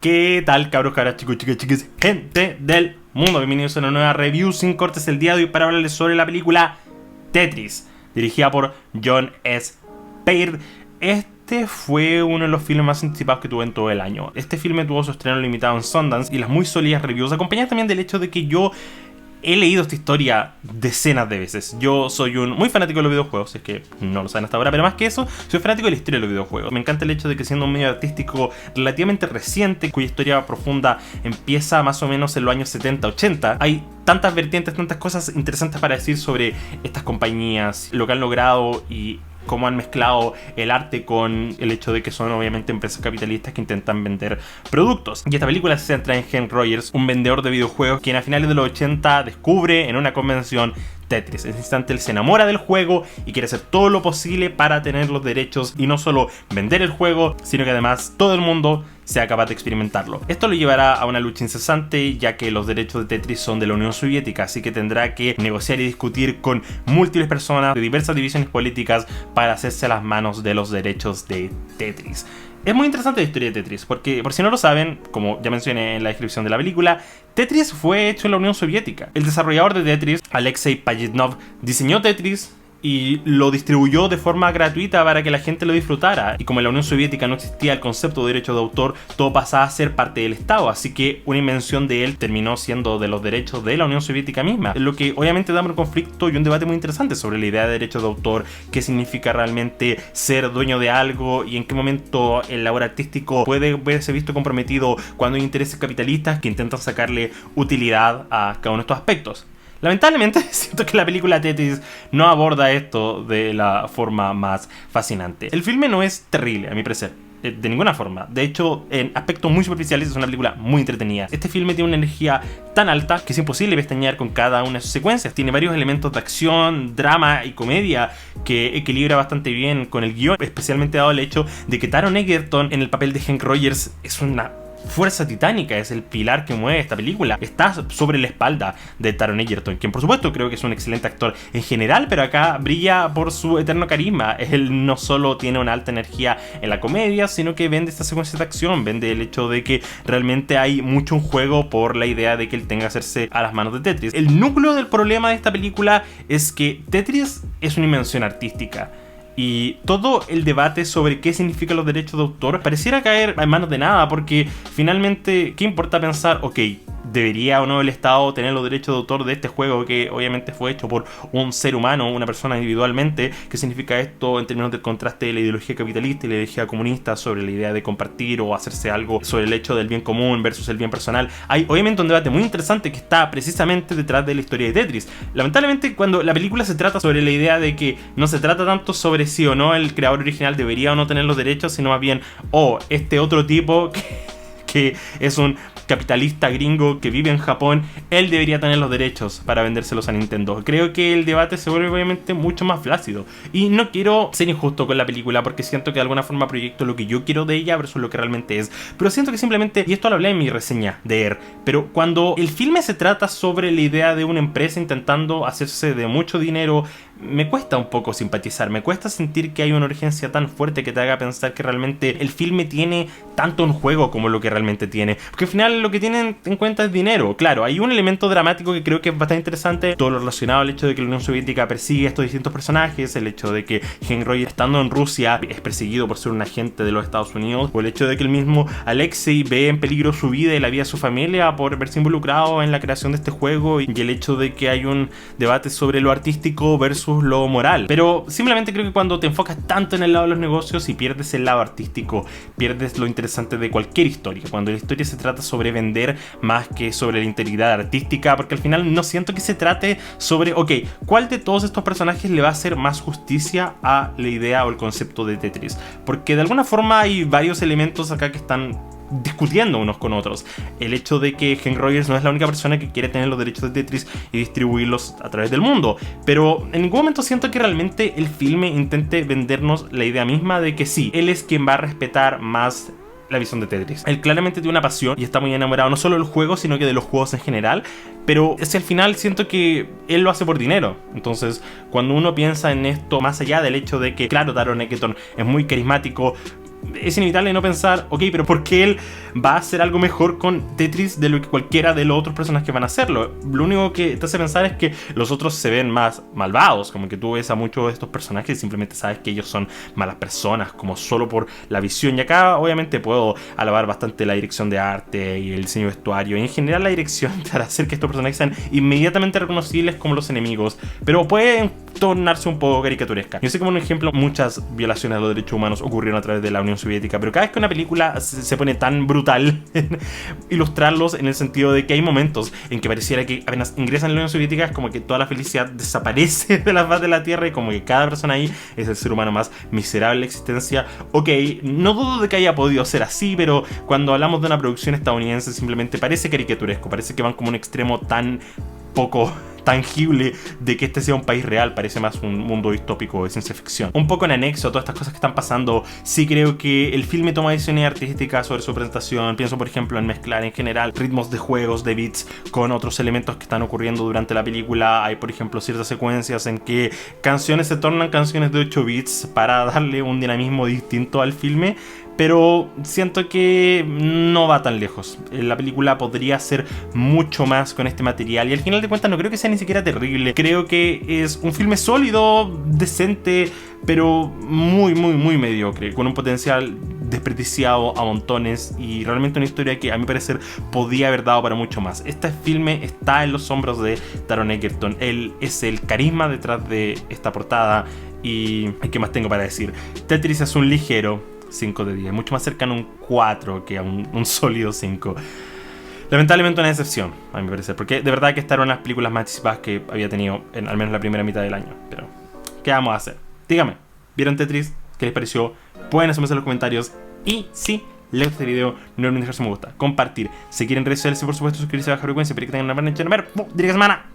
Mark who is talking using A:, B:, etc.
A: ¿Qué tal, cabros, cabras, chicos, chicas, chicas, gente del mundo? Bienvenidos a una nueva review sin cortes el día de hoy para hablarles sobre la película Tetris, dirigida por Jon Speyer. Este fue uno de los filmes más anticipados que tuve en todo el año. Este filme tuvo su estreno limitado en Sundance y las muy sólidas reviews, acompañadas también del hecho de que yo he leído esta historia decenas de veces. Yo soy un muy fanático de los videojuegos, es que no lo saben hasta ahora, pero más que eso, soy fanático de la historia de los videojuegos. Me encanta el hecho de que siendo un medio artístico relativamente reciente, cuya historia profunda empieza más o menos en los años 70-80, hay tantas vertientes, tantas cosas interesantes para decir sobre estas compañías, lo que han logrado y cómo han mezclado el arte con el hecho de que son obviamente empresas capitalistas que intentan vender productos. Y esta película se centra en Hank Rogers, un vendedor de videojuegos quien a finales de los 80 descubre en una convención Tetris. En ese instante él se enamora del juego y quiere hacer todo lo posible para tener los derechos y no solo vender el juego, sino que además todo el mundo sea capaz de experimentarlo. Esto lo llevará a una lucha incesante, ya que los derechos de Tetris son de la Unión Soviética, así que tendrá que negociar y discutir con múltiples personas de diversas divisiones políticas para hacerse a las manos de los derechos de Tetris. Es muy interesante la historia de Tetris, porque por si no lo saben, como ya mencioné en la descripción de la película, Tetris fue hecho en la Unión Soviética. El desarrollador de Tetris, Alexei Pajitnov, diseñó Tetris y lo distribuyó de forma gratuita para que la gente lo disfrutara. Y como en la Unión Soviética no existía el concepto de derecho de autor, todo pasaba a ser parte del Estado, así que una invención de él terminó siendo de los derechos de la Unión Soviética misma, lo que obviamente da un conflicto y un debate muy interesante sobre la idea de derecho de autor, qué significa realmente ser dueño de algo y en qué momento el labor artístico puede verse visto comprometido cuando hay intereses capitalistas que intentan sacarle utilidad a cada uno de estos aspectos. Lamentablemente siento que la película Tetris no aborda esto de la forma más fascinante. El filme no es terrible, a mi parecer, de ninguna forma. De hecho, en aspectos muy superficiales es una película muy entretenida. Este filme tiene una energía tan alta que es imposible pestañear con cada una de sus secuencias. Tiene varios elementos de acción, drama y comedia que equilibra bastante bien con el guión, especialmente dado el hecho de que Taron Egerton en el papel de Hank Rogers es una fuerza titánica, es el pilar que mueve esta película. Está sobre la espalda de Taron Egerton, quien por supuesto creo que es un excelente actor en general, pero acá brilla por su eterno carisma. Él no solo tiene una alta energía en la comedia, sino que vende esta secuencia de acción, vende el hecho de que realmente hay mucho en juego por la idea de que él tenga que hacerse a las manos de Tetris. El núcleo del problema de esta película es que Tetris es una invención artística. Y todo el debate sobre qué significan los derechos de autor pareciera caer en manos de nada, porque finalmente, ¿qué importa pensar? Ok, ¿debería o no el Estado tener los derechos de autor de este juego que obviamente fue hecho por un ser humano, una persona individualmente? ¿Qué significa esto en términos del contraste de la ideología capitalista y la ideología comunista sobre la idea de compartir o hacerse algo sobre el hecho del bien común versus el bien personal? Hay obviamente un debate muy interesante que está precisamente detrás de la historia de Tetris. Lamentablemente, cuando la película se trata sobre la idea de que no se trata tanto sobre si o no el creador original debería o no tener los derechos, sino más bien, este otro tipo que es un capitalista gringo que vive en Japón, él debería tener los derechos para vendérselos a Nintendo. Creo que el debate se vuelve obviamente mucho más flácido. Y no quiero ser injusto con la película porque siento que de alguna forma proyecto lo que yo quiero de ella versus lo que realmente es. Pero siento que simplemente, y esto lo hablé en mi reseña de Air, pero cuando el filme se trata sobre la idea de una empresa intentando hacerse de mucho dinero, me cuesta un poco simpatizar, me cuesta sentir que hay una urgencia tan fuerte que te haga pensar que realmente el filme tiene tanto en juego como lo que realmente tiene. Porque al final lo que tienen en cuenta es dinero. Claro, hay un elemento dramático que creo que es bastante interesante, todo lo relacionado al hecho de que la Unión Soviética persigue a estos distintos personajes, el hecho de que Hank Rogers, estando en Rusia, es perseguido por ser un agente de los Estados Unidos, o el hecho de que el mismo Alexei ve en peligro su vida y la vida de su familia por verse involucrado en la creación de este juego, y el hecho de que hay un debate sobre lo artístico versus lo moral. Pero simplemente creo que cuando te enfocas tanto en el lado de los negocios y pierdes el lado artístico, pierdes lo interesante de cualquier historia. Cuando la historia se trata sobre vender más que sobre la integridad artística, porque al final no siento que se trate sobre, ok, ¿cuál de todos estos personajes le va a hacer más justicia a la idea o el concepto de Tetris? Porque de alguna forma hay varios elementos acá que están discutiendo unos con otros. El hecho de que Hank Rogers no es la única persona que quiere tener los derechos de Tetris y distribuirlos a través del mundo, pero en ningún momento siento que realmente el filme intente vendernos la idea misma de que sí, él es quien va a respetar más la visión de Tetris. Él claramente tiene una pasión y está muy enamorado no solo del juego, sino que de los juegos en general, pero es que al final siento que él lo hace por dinero. Entonces, cuando uno piensa en esto, más allá del hecho de que, claro, Taron Egerton es muy carismático, es inevitable no pensar, ok, pero ¿por qué él va a hacer algo mejor con Tetris de lo que cualquiera de los otros personajes que van a hacerlo? Lo único que te hace pensar es que los otros se ven más malvados, como que tú ves a muchos de estos personajes y simplemente sabes que ellos son malas personas, como solo por la visión. Y acá obviamente puedo alabar bastante la dirección de arte y el diseño de vestuario, y en general la dirección para hacer que estos personajes sean inmediatamente reconocibles como los enemigos, pero pueden tornarse un poco caricaturesca. Yo sé como un ejemplo, muchas violaciones a los derechos humanos ocurrieron a través de la Unión Soviética, pero cada vez que una película se pone tan brutal en ilustrarlos, en el sentido de que hay momentos en que pareciera que apenas ingresan en la Unión Soviética es como que toda la felicidad desaparece de la faz de la tierra y como que cada persona ahí es el ser humano más miserable de la existencia. Ok, no dudo de que haya podido ser así, pero cuando hablamos de una producción estadounidense simplemente parece caricaturesco, parece que van como un extremo tan poco tangible de que este sea un país real, parece más un mundo distópico de ciencia ficción. Un poco en anexo a todas estas cosas que están pasando, sí creo que el filme toma decisiones artísticas sobre su presentación. Pienso por ejemplo en mezclar en general ritmos de juegos, de beats, con otros elementos que están ocurriendo durante la película. Hay por ejemplo ciertas secuencias en que canciones se tornan canciones de 8 bits para darle un dinamismo distinto al filme, pero siento que no va tan lejos. La película podría hacer mucho más con este material y al final de cuentas no creo que sea ni siquiera terrible. Creo que es un filme sólido, decente, pero muy mediocre, con un potencial desperdiciado a montones y realmente una historia que a mi parecer podía haber dado para mucho más. Este filme está en los hombros de Taron Egerton. Él es el carisma detrás de esta portada y ¿qué más tengo para decir? Tetris es un ligero 5 de 10, mucho más cercano a un 4 que a un sólido 5. Lamentablemente una decepción, a mi parecer, porque de verdad que esta era una de las películas más anticipadas que había tenido en al menos la primera mitad del año. Pero, ¿qué vamos a hacer? Dígame, ¿vieron Tetris? ¿Qué les pareció? Pueden hacerme en los comentarios. Y si les gusta este video, no olviden dejar su me gusta, compartir, seguir en redes sociales y por supuesto suscribirse a Baja Frecuencia para que tengan una buena noche. Directa semana.